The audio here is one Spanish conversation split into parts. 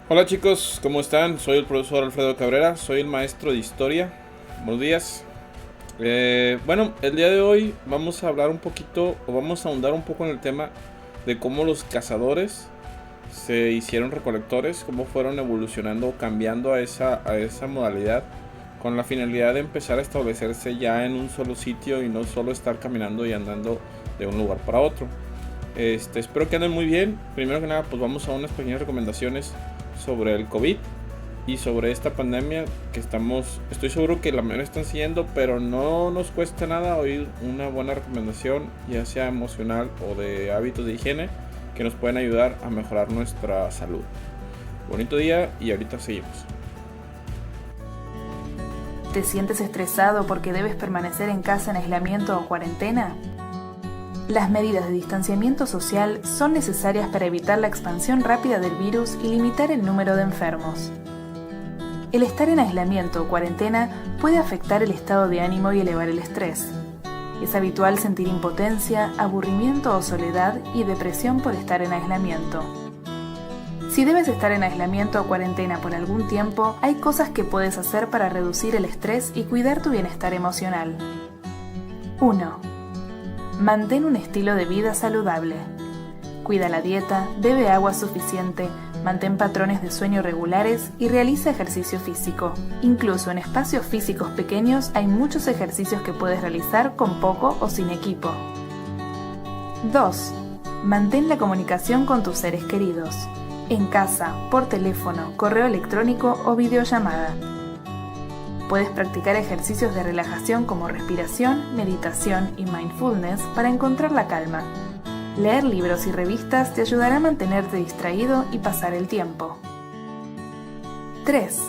Hola chicos, ¿cómo están? Soy el profesor Alfredo Cabrera, soy el maestro de historia. Buenos días. Bueno, el día de hoy vamos a hablar un poquito, o vamos a ahondar un poco en el tema de cómo los cazadores se hicieron recolectores, cómo fueron evolucionando o cambiando a esa modalidad, con la finalidad de empezar a establecerse ya en un solo sitio y no solo estar caminando y andando de un lugar para otro. Espero que anden muy bien. Primero que nada, pues vamos a unas pequeñas recomendaciones sobre el COVID y sobre esta pandemia que estoy seguro que la mayoría están siguiendo, pero no nos cuesta nada oír una buena recomendación, ya sea emocional o de hábitos de higiene, que nos pueden ayudar a mejorar nuestra salud. Bonito día y ahorita seguimos. ¿Te sientes estresado porque debes permanecer en casa en aislamiento o cuarentena? Las medidas de distanciamiento social son necesarias para evitar la expansión rápida del virus y limitar el número de enfermos. El estar en aislamiento o cuarentena puede afectar el estado de ánimo y elevar el estrés. Es habitual sentir impotencia, aburrimiento o soledad y depresión por estar en aislamiento. Si debes estar en aislamiento o cuarentena por algún tiempo, hay cosas que puedes hacer para reducir el estrés y cuidar tu bienestar emocional. 1. Mantén un estilo de vida saludable. Cuida la dieta, bebe agua suficiente, mantén patrones de sueño regulares y realiza ejercicio físico. Incluso en espacios físicos pequeños hay muchos ejercicios que puedes realizar con poco o sin equipo. 2. Mantén la comunicación con tus seres queridos. En casa, por teléfono, correo electrónico o videollamada. Puedes practicar ejercicios de relajación como respiración, meditación y mindfulness para encontrar la calma. Leer libros y revistas te ayudará a mantenerte distraído y pasar el tiempo. 3.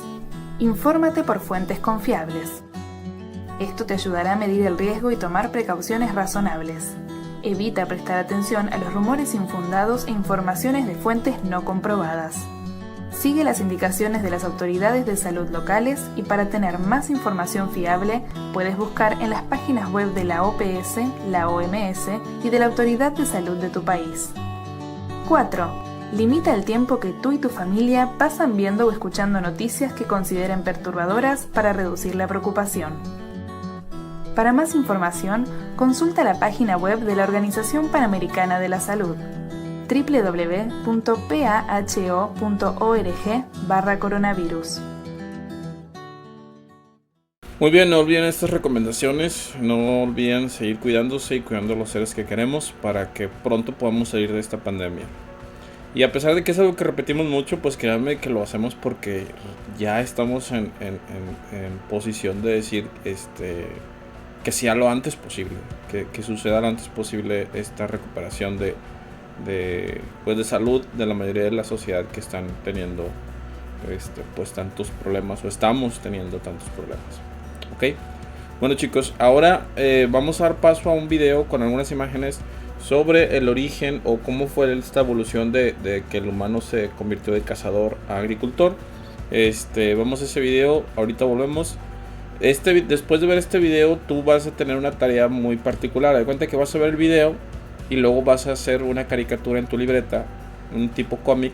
Infórmate por fuentes confiables. Esto te ayudará a medir el riesgo y tomar precauciones razonables. Evita prestar atención a los rumores infundados e informaciones de fuentes no comprobadas. Sigue las indicaciones de las autoridades de salud locales y para tener más información fiable puedes buscar en las páginas web de la OPS, la OMS y de la Autoridad de Salud de tu país. 4. Limita el tiempo que tú y tu familia pasan viendo o escuchando noticias que consideren perturbadoras para reducir la preocupación. Para más información, consulta la página web de la Organización Panamericana de la Salud, www.paho.org/coronavirus. Muy bien, no olviden estas recomendaciones, no olviden seguir cuidándose y cuidando a los seres que queremos para que pronto podamos salir de esta pandemia. Y a pesar de que es algo que repetimos mucho, pues créanme que lo hacemos porque ya estamos en posición de decir que sea lo antes posible, que suceda lo antes posible esta recuperación de salud de la mayoría de la sociedad que están teniendo pues tantos problemas, o estamos teniendo tantos problemas. Ok, bueno chicos, ahora vamos a dar paso a un video con algunas imágenes sobre el origen o cómo fue esta evolución de que el humano se convirtió de cazador a agricultor. Vamos a ese video, ahorita volvemos. Después de ver este video, tú vas a tener una tarea muy particular. De cuenta que vas a ver el video y luego vas a hacer una caricatura en tu libreta, un tipo cómic,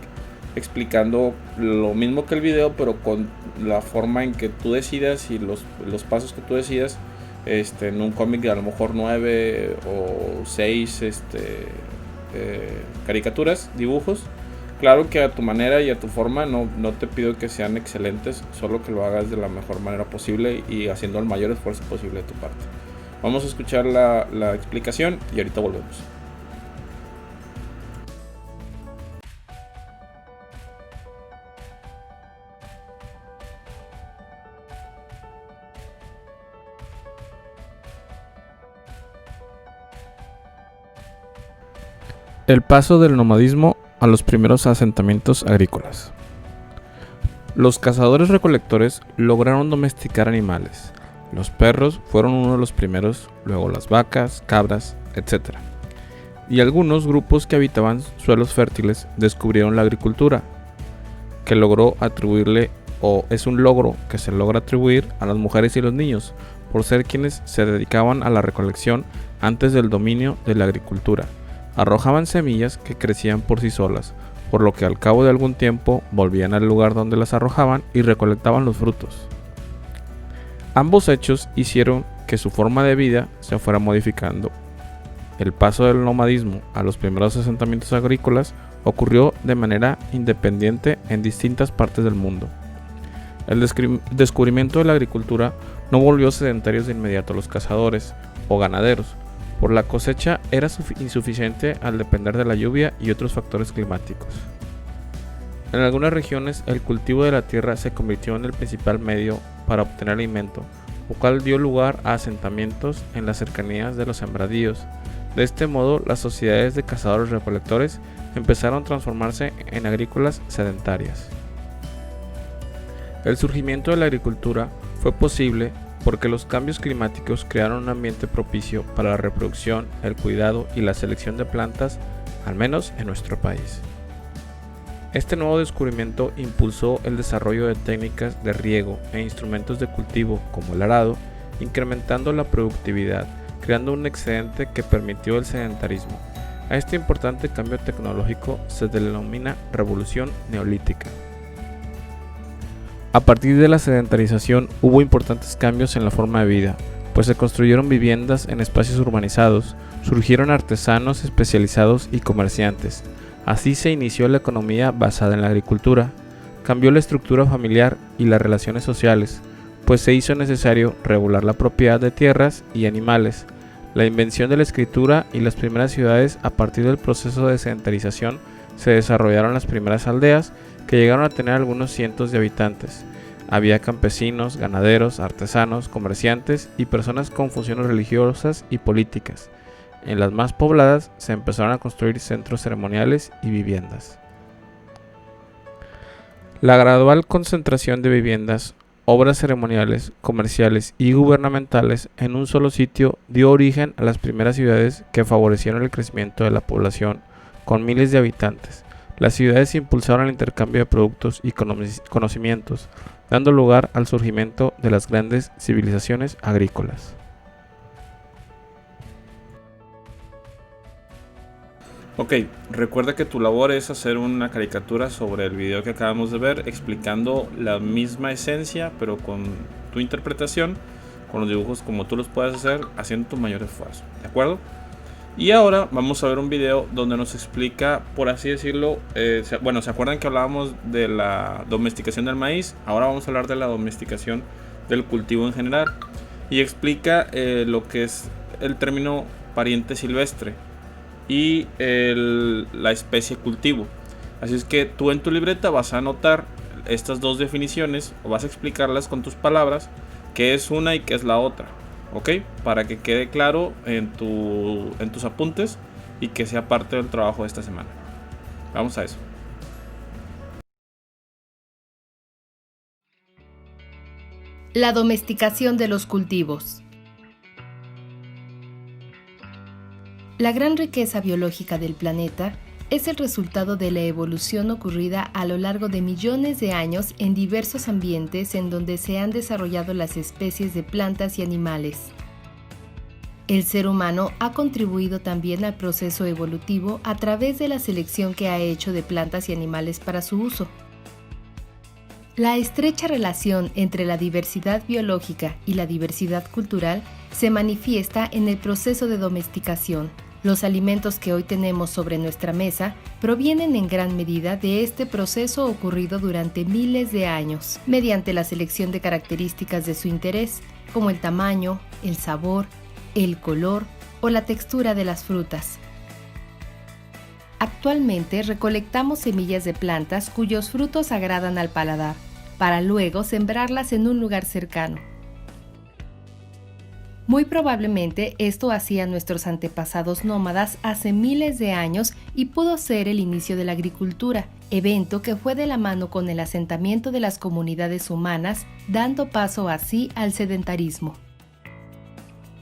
explicando lo mismo que el video, pero con la forma en que tú decidas y los pasos que tú decidas, en un cómic de a lo mejor 9 o 6 caricaturas, dibujos. Claro que a tu manera y a tu forma, no te pido que sean excelentes, solo que lo hagas de la mejor manera posible y haciendo el mayor esfuerzo posible de tu parte. Vamos a escuchar la explicación y ahorita volvemos. El paso del nomadismo a los primeros asentamientos agrícolas. Los cazadores-recolectores lograron domesticar animales. Los perros fueron uno de los primeros, luego las vacas, cabras, etc. Y algunos grupos que habitaban suelos fértiles descubrieron la agricultura, que logró atribuirle, o es un logro que se logra atribuir a las mujeres y los niños, por ser quienes se dedicaban a la recolección antes del dominio de la agricultura. Arrojaban semillas que crecían por sí solas, por lo que al cabo de algún tiempo volvían al lugar donde las arrojaban y recolectaban los frutos. Ambos hechos hicieron que su forma de vida se fuera modificando. El paso del nomadismo a los primeros asentamientos agrícolas ocurrió de manera independiente en distintas partes del mundo. El descubrimiento de la agricultura no volvió sedentarios de inmediato a los cazadores o ganaderos, por la cosecha era insuficiente al depender de la lluvia y otros factores climáticos. En algunas regiones el cultivo de la tierra se convirtió en el principal medio para obtener alimento, lo cual dio lugar a asentamientos en las cercanías de los sembradíos. De este modo, las sociedades de cazadores-recolectores empezaron a transformarse en agrícolas sedentarias. El surgimiento de la agricultura fue posible porque los cambios climáticos crearon un ambiente propicio para la reproducción, el cuidado y la selección de plantas, al menos en nuestro país. Este nuevo descubrimiento impulsó el desarrollo de técnicas de riego e instrumentos de cultivo como el arado, incrementando la productividad, creando un excedente que permitió el sedentarismo. A este importante cambio tecnológico se denomina revolución neolítica. A partir de la sedentarización hubo importantes cambios en la forma de vida, pues se construyeron viviendas en espacios urbanizados, surgieron artesanos especializados y comerciantes. Así se inició la economía basada en la agricultura, cambió la estructura familiar y las relaciones sociales, pues se hizo necesario regular la propiedad de tierras y animales. La invención de la escritura y las primeras ciudades a partir del proceso de sedentarización se desarrollaron las primeras aldeas que llegaron a tener algunos cientos de habitantes. Había campesinos, ganaderos, artesanos, comerciantes y personas con funciones religiosas y políticas. En las más pobladas se empezaron a construir centros ceremoniales y viviendas. La gradual concentración de viviendas, obras ceremoniales, comerciales y gubernamentales en un solo sitio dio origen a las primeras ciudades que favorecieron el crecimiento de la población con miles de habitantes. Las ciudades impulsaron el intercambio de productos y conocimientos, dando lugar al surgimiento de las grandes civilizaciones agrícolas. Ok, recuerda que tu labor es hacer una caricatura sobre el video que acabamos de ver, explicando la misma esencia, pero con tu interpretación, con los dibujos como tú los puedes hacer, haciendo tu mayor esfuerzo, ¿de acuerdo? Y ahora vamos a ver un video donde nos explica, por así decirlo, ¿se acuerdan que hablábamos de la domesticación del maíz? Ahora vamos a hablar de la domesticación del cultivo en general. Y explica lo que es el término pariente silvestre y la especie cultivo. Así es que tú en tu libreta vas a anotar estas dos definiciones o vas a explicarlas con tus palabras, qué es una y qué es la otra, ¿ok? Para que quede claro en tus apuntes y que sea parte del trabajo de esta semana. Vamos a eso. La domesticación de los cultivos. La gran riqueza biológica del planeta es el resultado de la evolución ocurrida a lo largo de millones de años en diversos ambientes en donde se han desarrollado las especies de plantas y animales. El ser humano ha contribuido también al proceso evolutivo a través de la selección que ha hecho de plantas y animales para su uso. La estrecha relación entre la diversidad biológica y la diversidad cultural se manifiesta en el proceso de domesticación. Los alimentos que hoy tenemos sobre nuestra mesa provienen en gran medida de este proceso ocurrido durante miles de años, mediante la selección de características de su interés, como el tamaño, el sabor, el color o la textura de las frutas. Actualmente recolectamos semillas de plantas cuyos frutos agradan al paladar, para luego sembrarlas en un lugar cercano. Muy probablemente esto hacían nuestros antepasados nómadas hace miles de años y pudo ser el inicio de la agricultura, evento que fue de la mano con el asentamiento de las comunidades humanas, dando paso así al sedentarismo.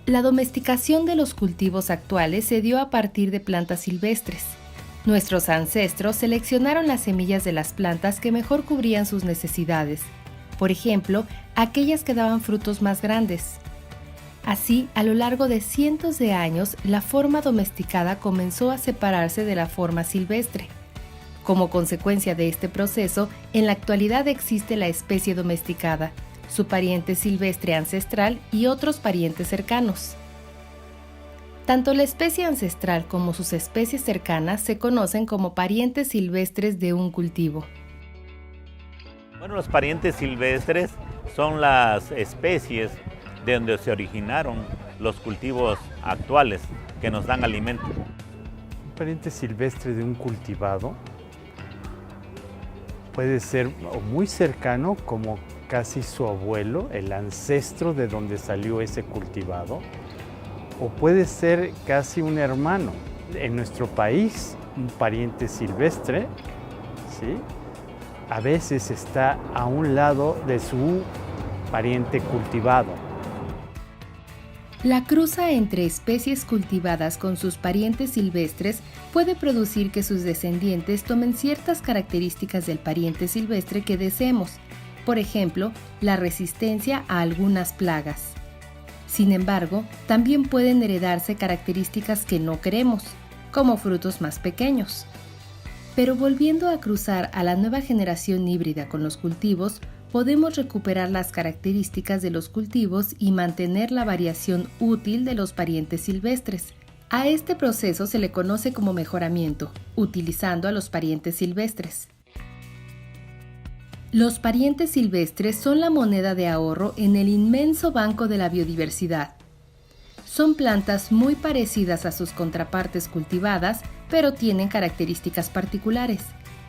La domesticación de los cultivos actuales se dio a partir de plantas silvestres. Nuestros ancestros seleccionaron las semillas de las plantas que mejor cubrían sus necesidades, por ejemplo, aquellas que daban frutos más grandes. Así, a lo largo de cientos de años, la forma domesticada comenzó a separarse de la forma silvestre. Como consecuencia de este proceso, en la actualidad existe la especie domesticada, su pariente silvestre ancestral y otros parientes cercanos. Tanto la especie ancestral como sus especies cercanas se conocen como parientes silvestres de un cultivo. Bueno, los parientes silvestres son las especies de donde se originaron los cultivos actuales que nos dan alimento. Un pariente silvestre de un cultivado puede ser o muy cercano, como casi su abuelo, el ancestro de donde salió ese cultivado, o puede ser casi un hermano. En nuestro país, un pariente silvestre, ¿sí?, a veces está a un lado de su pariente cultivado. La cruza entre especies cultivadas con sus parientes silvestres puede producir que sus descendientes tomen ciertas características del pariente silvestre que deseemos, por ejemplo, la resistencia a algunas plagas. Sin embargo, también pueden heredarse características que no queremos, como frutos más pequeños. Pero volviendo a cruzar a la nueva generación híbrida con los cultivos, podemos recuperar las características de los cultivos y mantener la variación útil de los parientes silvestres. A este proceso se le conoce como mejoramiento, utilizando a los parientes silvestres. Los parientes silvestres son la moneda de ahorro en el inmenso banco de la biodiversidad. Son plantas muy parecidas a sus contrapartes cultivadas, pero tienen características particulares.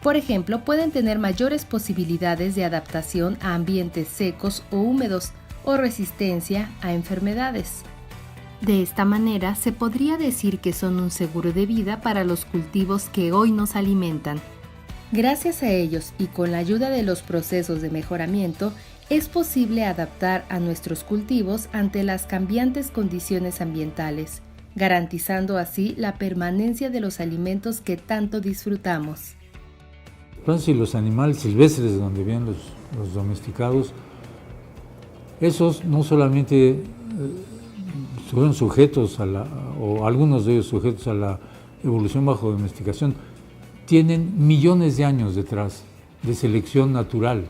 Por ejemplo, pueden tener mayores posibilidades de adaptación a ambientes secos o húmedos o resistencia a enfermedades. De esta manera, se podría decir que son un seguro de vida para los cultivos que hoy nos alimentan. Gracias a ellos y con la ayuda de los procesos de mejoramiento, es posible adaptar a nuestros cultivos ante las cambiantes condiciones ambientales, garantizando así la permanencia de los alimentos que tanto disfrutamos. Entonces, los animales silvestres, donde vienen los domesticados, esos no solamente fueron sujetos o algunos de ellos sujetos a la evolución bajo domesticación, tienen millones de años detrás de selección natural,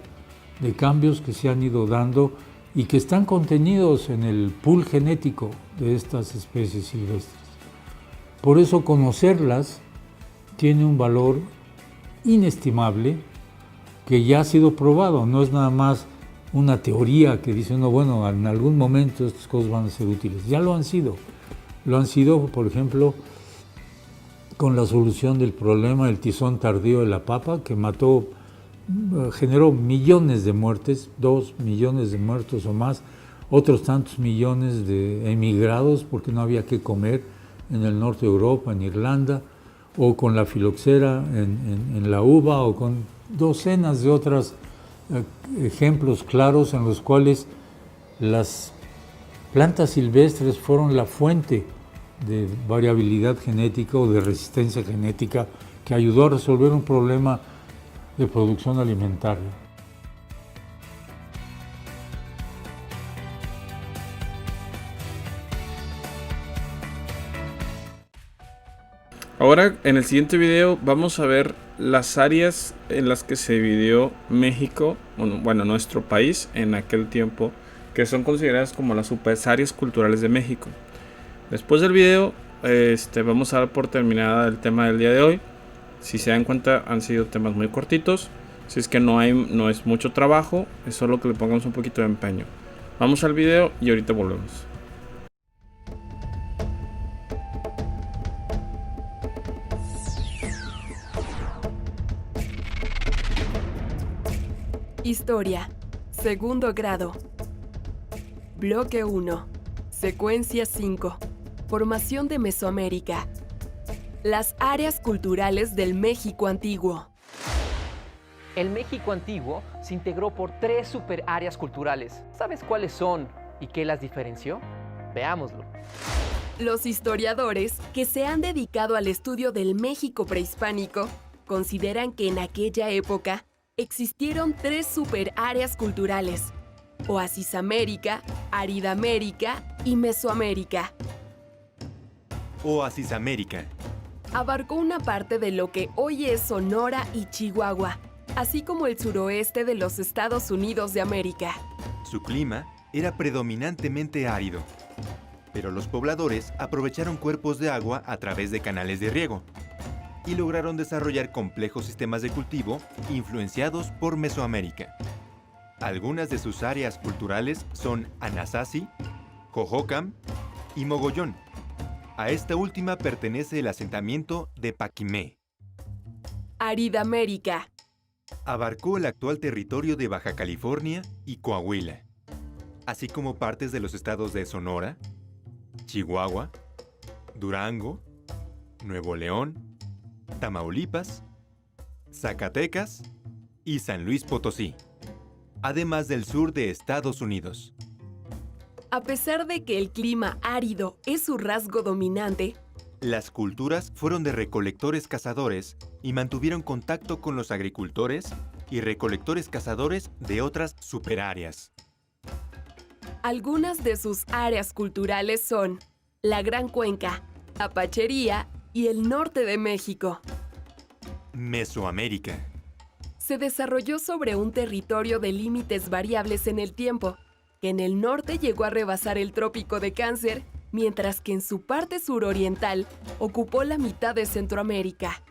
de cambios que se han ido dando y que están contenidos en el pool genético de estas especies silvestres. Por eso conocerlas tiene un valor inestimable que ya ha sido probado, no es nada más una teoría que dice uno, bueno, en algún momento estas cosas van a ser útiles. Ya lo han sido, por ejemplo, con la solución del problema del tizón tardío de la papa, que generó millones de muertes, 2 millones de muertos o más, otros tantos millones de emigrados porque no había qué comer en el norte de Europa, en Irlanda, o con la filoxera en la uva, o con docenas de otros ejemplos claros en los cuales las plantas silvestres fueron la fuente de variabilidad genética o de resistencia genética que ayudó a resolver un problema de producción alimentaria. Ahora, en el siguiente video vamos a ver las áreas en las que se dividió México, bueno, nuestro país en aquel tiempo, que son consideradas como las subáreas culturales de México. Después del video, vamos a dar por terminada el tema del día de hoy. Si se dan cuenta, han sido temas muy cortitos. Si es que no es mucho trabajo, es solo que le pongamos un poquito de empeño. Vamos al video y ahorita volvemos. Historia, segundo grado. Bloque 1. Secuencia 5. Formación de Mesoamérica. Las áreas culturales del México antiguo. El México antiguo se integró por 3 superáreas culturales. ¿Sabes cuáles son y qué las diferenció? Veámoslo. Los historiadores que se han dedicado al estudio del México prehispánico consideran que en aquella época existieron 3 superáreas culturales: Oasis América, Aridamérica y Mesoamérica. Oasis América. abarcó una parte de lo que hoy es Sonora y Chihuahua, así como el suroeste de los Estados Unidos de América. Su clima era predominantemente árido, pero los pobladores aprovecharon cuerpos de agua a través de canales de riego y lograron desarrollar complejos sistemas de cultivo influenciados por Mesoamérica. Algunas de sus áreas culturales son Anasazi, Jojocan y Mogollón. A esta última pertenece el asentamiento de Paquimé. Aridamérica. Abarcó el actual territorio de Baja California y Coahuila, así como partes de los estados de Sonora, Chihuahua, Durango, Nuevo León, Tamaulipas, Zacatecas y San Luis Potosí, además del sur de Estados Unidos. A pesar de que el clima árido es su rasgo dominante, las culturas fueron de recolectores-cazadores y mantuvieron contacto con los agricultores y recolectores-cazadores de otras superáreas. algunas de sus áreas culturales son la Gran Cuenca, Apachería y el norte de México. Mesoamérica. Se desarrolló sobre un territorio de límites variables en el tiempo, que en el norte llegó a rebasar el trópico de Cáncer, mientras que en su parte suroriental ocupó la mitad de Centroamérica.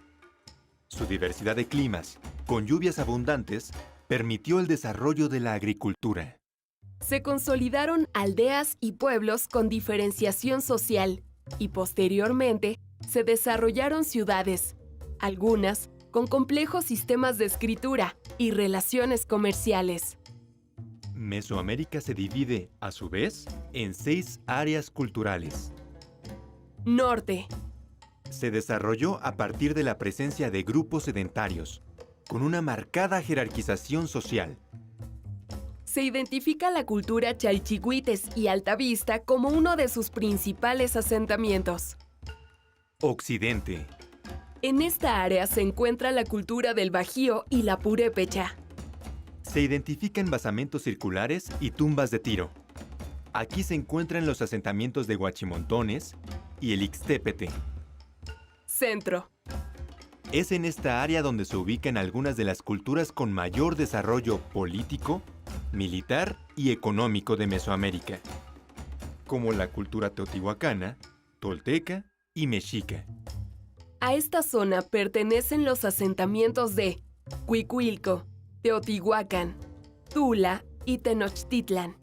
Su diversidad de climas, con lluvias abundantes, permitió el desarrollo de la agricultura. Se consolidaron aldeas y pueblos con diferenciación social y posteriormente se desarrollaron ciudades, algunas con complejos sistemas de escritura y relaciones comerciales. Mesoamérica se divide, a su vez, en 6 áreas culturales. Norte. Se desarrolló a partir de la presencia de grupos sedentarios, con una marcada jerarquización social. Se identifica la cultura Chalchihuites y Altavista como uno de sus principales asentamientos. Occidente. En esta área se encuentra la cultura del Bajío y la Purépecha. Se identifican basamentos circulares y tumbas de tiro. Aquí se encuentran los asentamientos de Huachimontones y el Ixtépete. Centro. Es en esta área donde se ubican algunas de las culturas con mayor desarrollo político, militar y económico de Mesoamérica, como la cultura teotihuacana, tolteca y mexica. A esta zona pertenecen los asentamientos de Cuicuilco, Teotihuacán, Tula y Tenochtitlan.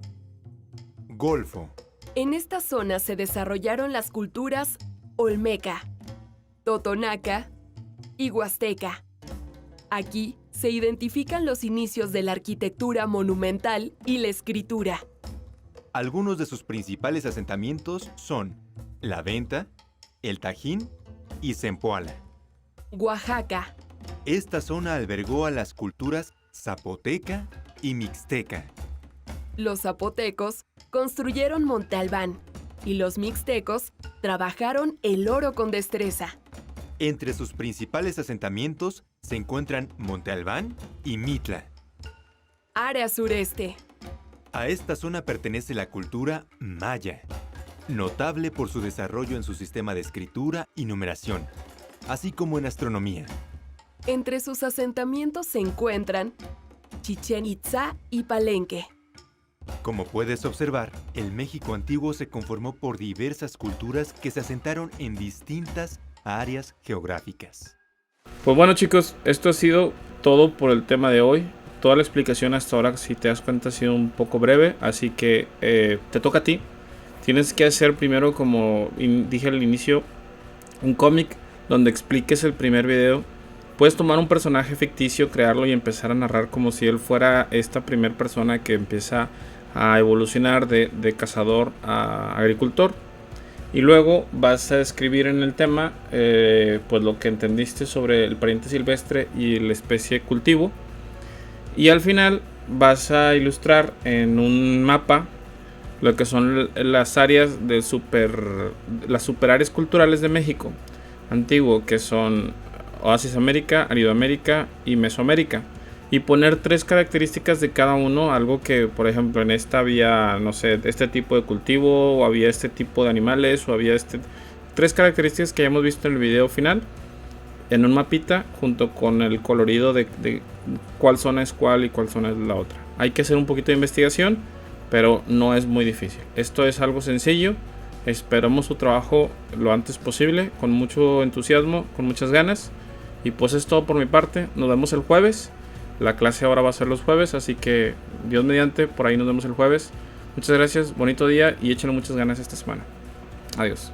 Golfo. En esta zona se desarrollaron las culturas Olmeca, Totonaca y Huasteca. Aquí se identifican los inicios de la arquitectura monumental y la escritura. Algunos de sus principales asentamientos son La Venta, El Tajín y Zempoala. Oaxaca. Esta zona albergó a las culturas zapoteca y mixteca. Los zapotecos construyeron Monte Albán y los mixtecos trabajaron el oro con destreza. Entre sus principales asentamientos se encuentran Monte Albán y Mitla. Área sureste. A esta zona pertenece la cultura maya, notable por su desarrollo en su sistema de escritura y numeración, así como en astronomía. Entre sus asentamientos se encuentran Chichén Itzá y Palenque. Como puedes observar, el México antiguo se conformó por diversas culturas que se asentaron en distintas áreas geográficas. Pues bueno, chicos, esto ha sido todo por el tema de hoy. Toda la explicación hasta ahora, si te das cuenta, ha sido un poco breve, así que te toca a ti. Tienes que hacer primero, como dije al inicio, un cómic donde expliques el primer video. Puedes tomar un personaje ficticio, crearlo y empezar a narrar como si él fuera esta primera persona que empieza a evolucionar de cazador a agricultor. Y luego vas a escribir en el tema pues lo que entendiste sobre el pariente silvestre y la especie cultivo. Y al final vas a ilustrar en un mapa lo que son las áreas de las superáreas culturales de México antiguo, que son Oasis América, Aridoamérica y Mesoamérica. Y poner 3 características de cada uno, algo que, por ejemplo, en esta había, no sé, este tipo de cultivo, o había este tipo de animales, o había este 3 características que ya hemos visto en el video final en un mapita junto con el colorido de cuál zona es cuál y cuál zona es la otra. Hay que hacer un poquito de investigación, pero no es muy difícil. Esto es algo sencillo. Esperamos su trabajo lo antes posible, con mucho entusiasmo, con muchas ganas. Y pues es todo por mi parte. Nos vemos el jueves. La clase ahora va a ser los jueves, así que Dios mediante, por ahí nos vemos el jueves. Muchas gracias, bonito día y échenle muchas ganas esta semana. Adiós.